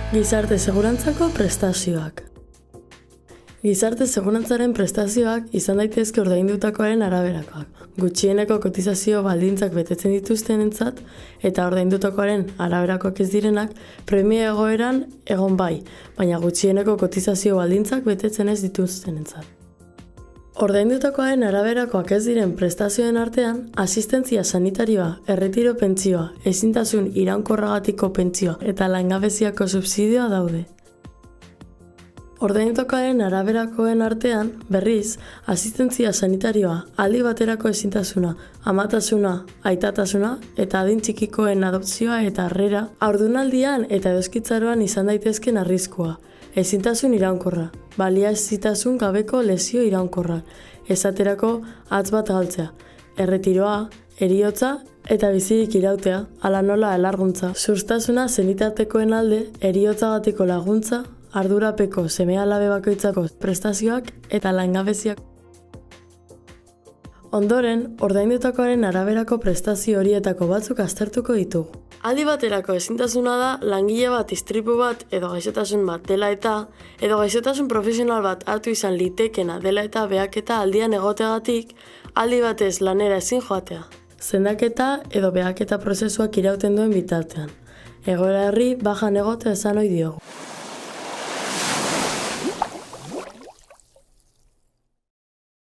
Gizarte segurantzako prestazioak. Gizarte segurantzaren prestazioak izan daitezke ordaindutakoaren araberakoak. Gutxieneko kotizazio baldintzak betetzen dituztenentzat eta ordaindutakoaren araberakoak ez direnak premia egoeran egon bai, baina gutxieneko kotizazio baldintzak betetzen ez dituztenentzat. Ordaindutakoaren araberakoak ez diren prestazioen artean, asistentzia sanitarioa, erretiro pentsioa, ezintasun iraunkorragatiko pentsioa eta langabeziako subsidioa daude. Ordaindutakoaren araberakoen artean, berriz, asistentzia sanitarioa, aldi baterako ezintasuna, amatasuna, aitatasuna eta adin txikikoen adopzioa eta harrera, haurdunaldian eta edoskitzaroan izan daitezken arriskua, ezintasun iraunkorra, baliazitasun gabeko lesio iraunkorra, esaterako hatz bat galtzea, erretiroa, heriotza eta bizirik irautea, hala nola alarguntza, sustasuna senitartekoen alde, heriotzagatik laguntza, ardurapeko seme-alabe bakoitzako prestazioak eta langabeziak. Ondoren, ordaindutakoaren araberako prestazio horietako batzuk aztertuko ditugu. Aldi baterako ezintasuna da langile bat istripu bat edo gaixotasun bat dela eta edo gaixotasun profesional bat hartu izan litekena dela eta behaketa aldian egoteagatik aldi batez lanera ezin joatea. Zendaketa edo behaketa prozesuak irauten duen bitartean. Egoera herri bajan egotea esan ohi diogu.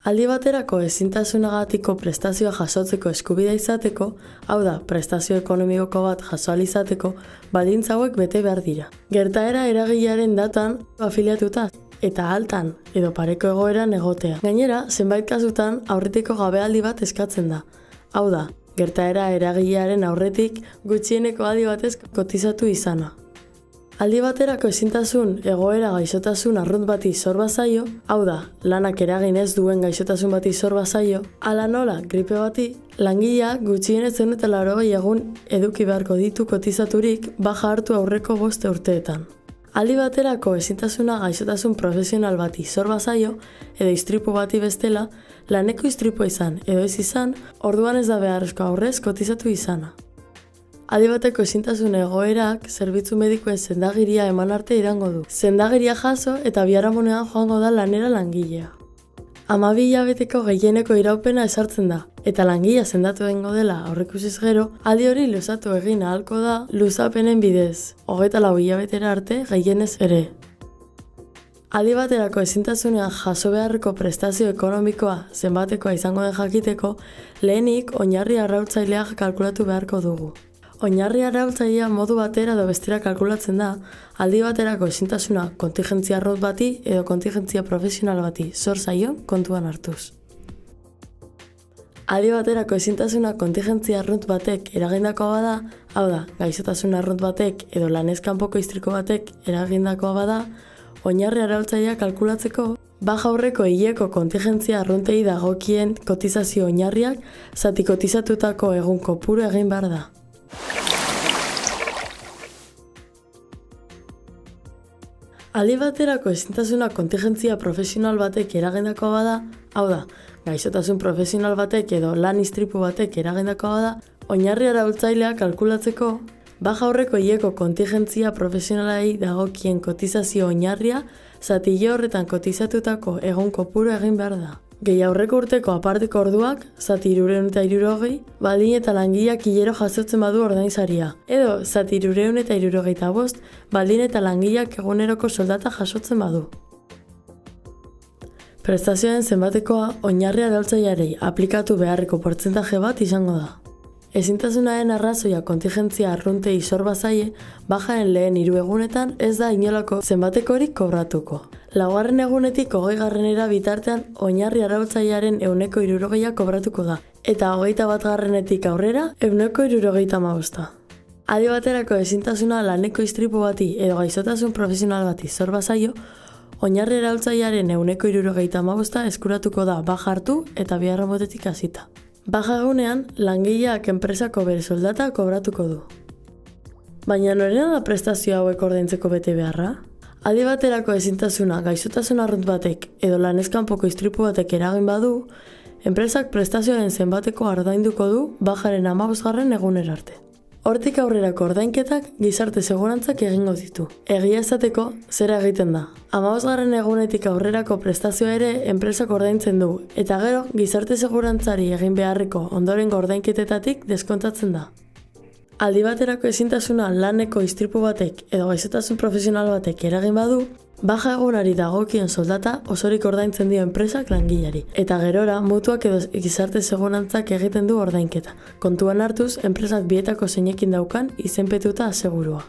Aldi baterako ezintasunagatik prestazioa jasotzeko eskubidea izateko, hau da, prestazio ekonomiko bat jaso ahal izateko, baldintza hauek bete behar dira. Gertaera eragilearen datan afiliatuta eta altan edo pareko egoeran egotea. Gainera, zenbait kasutan aurretiko gabealdi bat eskatzen da. Hau da, gertaera eragilearen aurretik gutxieneko aldi batez kotizatu izana. Aldi baterako ezintasun egoera gaixotasun arrunt bati zor bazaio, hau da, lanak eragin ez duen gaixotasun bati zor bazaio, hala nola gripe bati, langilea gutxienez 180 egun eduki beharko ditu kotizaturik baja hartu aurreko 5 urteetan. Aldi baterako ezintasuna gaixotasun profesional bati zor bazaio, edo istripu bati bestela, laneko istripua izan edo ez izan, orduan ez da beharrezko aurrez kotizatu izana. Aldi bateko ezintasun egoerak zerbitzu medikuen sendagiria eman arte irango du. Sendagiria jaso eta biharamunean joango da lanera langilea. 12 hilabeteko gehieneko iraupena ezartzen da, eta langilea sendatu egingo dela aurreikusiz gero, aldi hori luzatu egin ahalko da luzapenen bidez, 24 hilabetera arte gehienez ere. Aldi baterako ezintasunean jaso beharreko prestazio ekonomikoa zenbatekoa izango den jakiteko, lehenik oinarri arrautzaileak kalkulatu beharko dugu. Oinarri arrautzailea modu batera edo bestera kalkulatzen da, aldi baterako ezintasuna kontingentzia arrunt bati edo kontingentzia profesional bati zor zaion kontuan hartuz. Aldi baterako ezintasuna kontingentzia arrunt batek eragindakoa bada, hau da, gaixotasun arrunt batek edo lanez kanpoko istripu batek eragindakoa bada, oinarri arrautzailea kalkulatzeko, baja aurreko hileko kontingentzia arruntei dagokien kotizazio oinarriak zati kotizatutako egun kopuru egin behar da. Aldi baterako ezintasuna kontingentzia profesional batek eragindakoa bada, hau da, gaixotasun profesional batek edo lan istripu batek eragindakoa bada, oinarri arrautzailea kalkulatzeko, baja aurreko hileko kontingentzia profesionalei dagokien kotizazio oinarria zati horretan kotizatutako egun kopuru egin behar da. Gehi aurreko urteko aparteko orduak, zati 360, baldin eta langileak hilero jasotzen badu ordainsaria. Edo, zati 365, baldin eta langileak eguneroko soldata jasotzen badu. Prestazioen zenbatekoa oinarri arrautzaileari aplikatu beharreko portzentaje bat izango da. Ezintasunaren arrazoia kontingentzia arruntei zor bazaie, bajaren lehen 3 egunetan ez da inolako zenbatekorik kobratuko. 4. egunetik 20. bitartean oinarri arrautzailearen 160 kobratuko da, eta 21. aurrera 175. Aldi baterako ezintasuna laneko istripu bati edo gaixotasun profesional bati zor bazaio, oinarri arrautzailearen 175 eskuratuko da baja hartu eta biharamunetik hasita. Baja egunean, langileak enpresako bere soldata kobratuko du. Baina norena da prestazio hauek ordaintzeko bete beharra? Aldi baterako ezintasuna gaixotasun arrunt batek edo lanez kanpoko istripu batek eragin badu, enpresak prestazioaren zenbateko ordainduko du bajaren 15. egunera arte. Hortik aurrerako ordainketak gizarte segurantzak egingo ditu. Egia esateko, zera egiten da. 15. egunetik aurrerako prestazioa ere enpresak ordaintzen du, eta gero gizarte segurantzari egin beharreko ondorengo ordainketetatik deskontatzen da. Aldi baterako ezintasuna laneko istripu batek edo gaixotasun profesional batek eragin badu, baja egunari dagokion soldata osorik ordaintzen dio enpresak langileari. Eta gerora, mutuak edo gizarte segurantzak egiten du ordainketa. Kontuan hartuz, enpresak bietako zeinekin daukan izenpetuta asegurua.